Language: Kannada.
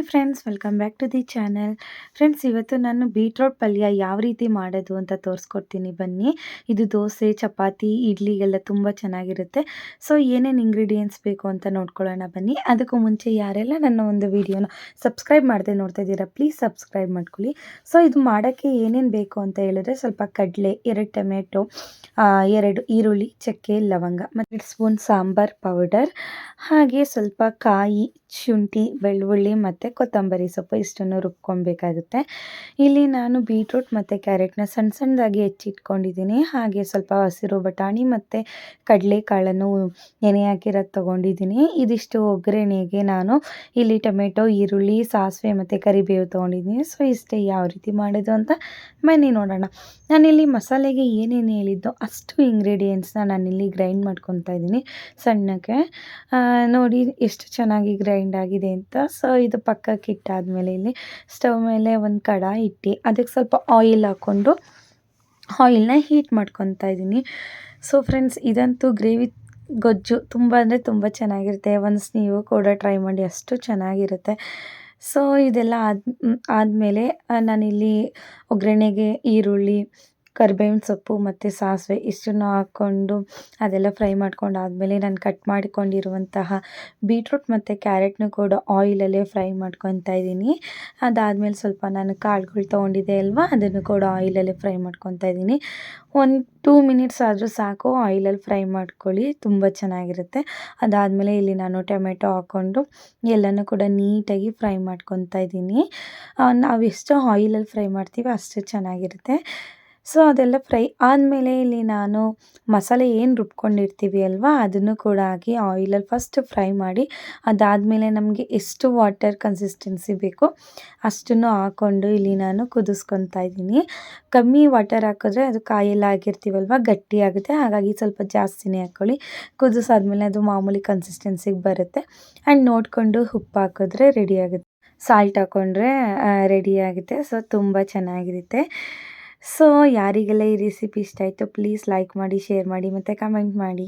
Hi friends, welcome back to the channel. Friends, ಇವತ್ತು ನಾನು ಬೀಟ್ರೋಟ್ ಪಲ್ಯ ಯಾವ ರೀತಿ ಮಾಡೋದು ಅಂತ ತೋರಿಸ್ಕೊಡ್ತೀನಿ ಬನ್ನಿ. ಇದು ದೋಸೆ, ಚಪಾತಿ, ಇಡ್ಲಿಗೆಲ್ಲ ತುಂಬ ಚೆನ್ನಾಗಿರುತ್ತೆ. ಸೊ ಏನೇನು ಇಂಗ್ರೀಡಿಯೆಂಟ್ಸ್ ಬೇಕು ಅಂತ ನೋಡ್ಕೊಳ್ಳೋಣ ಬನ್ನಿ. ಅದಕ್ಕೂ ಮುಂಚೆ ಯಾರೆಲ್ಲ ನನ್ನ ಒಂದು ವಿಡಿಯೋನ ಸಬ್ಸ್ಕ್ರೈಬ್ ಮಾಡದೆ ನೋಡ್ತಾ ಇದ್ದೀರಾ, ಪ್ಲೀಸ್ ಸಬ್ಸ್ಕ್ರೈಬ್ ಮಾಡ್ಕೊಳ್ಳಿ. ಸೊ ಇದು ಮಾಡೋಕ್ಕೆ ಏನೇನು ಬೇಕು ಅಂತ ಹೇಳಿದ್ರೆ, ಸ್ವಲ್ಪ ಕಡಲೆ, 2 ಟೊಮೆಟೊ, 2 ಈರುಳ್ಳಿ, ಚಕ್ಕೆ, ಲವಂಗ ಮತ್ತು 2 ಸ್ಪೂನ್ ಸಾಂಬಾರ್ ಪೌಡರ್, ಹಾಗೆ ಸ್ವಲ್ಪ ಕಾಯಿ, ಶುಂಠಿ, ಬೆಳ್ಳುಳ್ಳಿ ಮತ್ತು ಕೊತ್ತಂಬರಿ ಸೊಪ್ಪು ಇಷ್ಟನ್ನು ರುಬ್ಕೊಬೇಕಾಗುತ್ತೆ. ಇಲ್ಲಿ ನಾನು ಬೀಟ್ರೂಟ್ ಮತ್ತು ಕ್ಯಾರೆಟ್ನ ಸಣ್ಣ ಸಣ್ಣದಾಗಿ ಹೆಚ್ಚಿಟ್ಕೊಂಡಿದ್ದೀನಿ. ಹಾಗೆ ಸ್ವಲ್ಪ ಹಸಿರು ಬಟಾಣಿ ಮತ್ತು ಕಡಲೆಕಾಳನ್ನು ನೆನೆ ಹಾಕಿರೋದು ತೊಗೊಂಡಿದ್ದೀನಿ. ಇದಿಷ್ಟು ಒಗ್ಗರಣೆಗೆ ನಾನು ಇಲ್ಲಿ ಟೊಮೆಟೊ, ಈರುಳ್ಳಿ, ಸಾಸಿವೆ ಮತ್ತು ಕರಿಬೇವು ತೊಗೊಂಡಿದ್ದೀನಿ. ಸೊ ಇಷ್ಟೇ, ಯಾವ ರೀತಿ ಮಾಡೋದು ಅಂತ ಬನ್ನಿ ನೋಡೋಣ. ನಾನಿಲ್ಲಿ ಮಸಾಲೆಗೆ ಏನೇನು ಹೇಳಿದ್ದೋ ಅಷ್ಟು ಇಂಗ್ರೀಡಿಯೆಂಟ್ಸ್ನ ನಾನಿಲ್ಲಿ ಗ್ರೈಂಡ್ ಮಾಡ್ಕೊತಾ ಇದ್ದೀನಿ ಸಣ್ಣಕ್ಕೆ. ನೋಡಿ ಎಷ್ಟು ಚೆನ್ನಾಗಿ ಗ್ರೈಂಡ್ ಆಗಿದೆ ಅಂತ. ಸೊ ಇದು ಪಕ್ಕಕ್ಕೆ ಇಟ್ಟಾದಮೇಲೆ ಇಲ್ಲಿ ಸ್ಟವ್ ಮೇಲೆ ಒಂದು ಕಡಾಯಿ ಇಟ್ಟು ಅದಕ್ಕೆ ಸ್ವಲ್ಪ ಆಯಿಲ್ ಹಾಕ್ಕೊಂಡು ಆಯಿಲ್ನ ಹೀಟ್ ಮಾಡ್ಕೊತಾ ಇದ್ದೀನಿ. ಸೊ ಫ್ರೆಂಡ್ಸ್, ಇದಂತೂ ಗ್ರೇವಿ ಗೊಜ್ಜು ತುಂಬ ಅಂದರೆ ತುಂಬ ಚೆನ್ನಾಗಿರುತ್ತೆ. ಒನ್ಸ್ ನೀವು ಕೂಡ ಟ್ರೈ ಮಾಡಿ, ಅಷ್ಟು ಚೆನ್ನಾಗಿರುತ್ತೆ. ಸೊ ಇದೆಲ್ಲ ಆದಮೇಲೆ ನಾನಿಲ್ಲಿ ಒಗ್ಗರಣೆಗೆ ಈರುಳ್ಳಿ, ಕರಿಬೇವಿನ ಸೊಪ್ಪು ಮತ್ತು ಸಾಸಿವೆ ಇಷ್ಟನ್ನು ಹಾಕ್ಕೊಂಡು ಅದೆಲ್ಲ ಫ್ರೈ ಮಾಡ್ಕೊಂಡಾದಮೇಲೆ ನಾನು ಕಟ್ ಮಾಡಿಕೊಂಡಿರುವಂತಹ ಬೀಟ್ರೂಟ್ ಮತ್ತು ಕ್ಯಾರೆಟ್ನು ಕೂಡ ಆಯಿಲಲ್ಲೇ ಫ್ರೈ ಮಾಡ್ಕೊತಾ ಇದ್ದೀನಿ. ಅದಾದಮೇಲೆ ಸ್ವಲ್ಪ ನಾನು ಕಾಳುಗಳು ತೊಗೊಂಡಿದ್ದೆ ಅಲ್ವಾ, ಅದನ್ನು ಕೂಡ ಆಯಿಲಲ್ಲೇ ಫ್ರೈ ಮಾಡ್ಕೊತಾ ಇದ್ದೀನಿ. 2 ಮಿನಿಟ್ಸ್ ಆದರೂ ಸಾಕು, ಆಯಿಲಲ್ಲಿ ಫ್ರೈ ಮಾಡ್ಕೊಳ್ಳಿ, ತುಂಬ ಚೆನ್ನಾಗಿರುತ್ತೆ. ಅದಾದಮೇಲೆ ಇಲ್ಲಿ ನಾನು ಟೊಮೆಟೊ ಹಾಕ್ಕೊಂಡು ಎಲ್ಲನೂ ಕೂಡ ನೀಟಾಗಿ ಫ್ರೈ ಮಾಡ್ಕೊತಾ ಇದ್ದೀನಿ. ನಾವು ಎಷ್ಟು ಆಯಿಲಲ್ಲಿ ಫ್ರೈ ಮಾಡ್ತೀವಿ ಅಷ್ಟು ಚೆನ್ನಾಗಿರುತ್ತೆ. ಸೊ ಅದೆಲ್ಲ ಫ್ರೈ ಆದಮೇಲೆ ಇಲ್ಲಿ ನಾನು ಮಸಾಲೆ ಏನು ರುಬ್ಕೊಂಡಿರ್ತೀವಿ ಅಲ್ವಾ, ಅದನ್ನು ಕೂಡ ಹಾಕಿ ಆಯಿಲಲ್ಲಿ ಫಸ್ಟ್ ಫ್ರೈ ಮಾಡಿ, ಅದಾದಮೇಲೆ ನಮಗೆ ಎಷ್ಟು ವಾಟರ್ ಕನ್ಸಿಸ್ಟೆನ್ಸಿ ಬೇಕೋ ಅಷ್ಟನ್ನು ಹಾಕ್ಕೊಂಡು ಇಲ್ಲಿ ನಾನು ಕುದಿಸ್ಕೊತಾ ಇದ್ದೀನಿ. ಕಮ್ಮಿ ವಾಟರ್ ಹಾಕಿದ್ರೆ ಅದು ಕಾಯೆಲ್ಲ ಆಗಿರ್ತೀವಲ್ವ, ಗಟ್ಟಿ ಆಗುತ್ತೆ. ಹಾಗಾಗಿ ಸ್ವಲ್ಪ ಜಾಸ್ತಿನೇ ಹಾಕ್ಕೊಳ್ಳಿ. ಕುದಿಸಾದ್ಮೇಲೆ ಅದು ಮಾಮೂಲಿ ಕನ್ಸಿಸ್ಟೆನ್ಸಿಗೆ ಬರುತ್ತೆ. ಆ್ಯಂಡ್ ನೋಡಿಕೊಂಡು ಉಪ್ಪು ಹಾಕಿದ್ರೆ ರೆಡಿ ಆಗುತ್ತೆ. ಸಾಲ್ಟ್ ಹಾಕ್ಕೊಂಡ್ರೆ ರೆಡಿ ಆಗುತ್ತೆ. ಸೊ ತುಂಬ ಚೆನ್ನಾಗಿರುತ್ತೆ. ಸೊ ಯಾರಿಗೆಲ್ಲ ಈ ರೆಸಿಪಿ ಇಷ್ಟ ಆಯಿತು ಪ್ಲೀಸ್ ಲೈಕ್ ಮಾಡಿ, ಶೇರ್ ಮಾಡಿ ಮತ್ತು ಕಮೆಂಟ್ ಮಾಡಿ.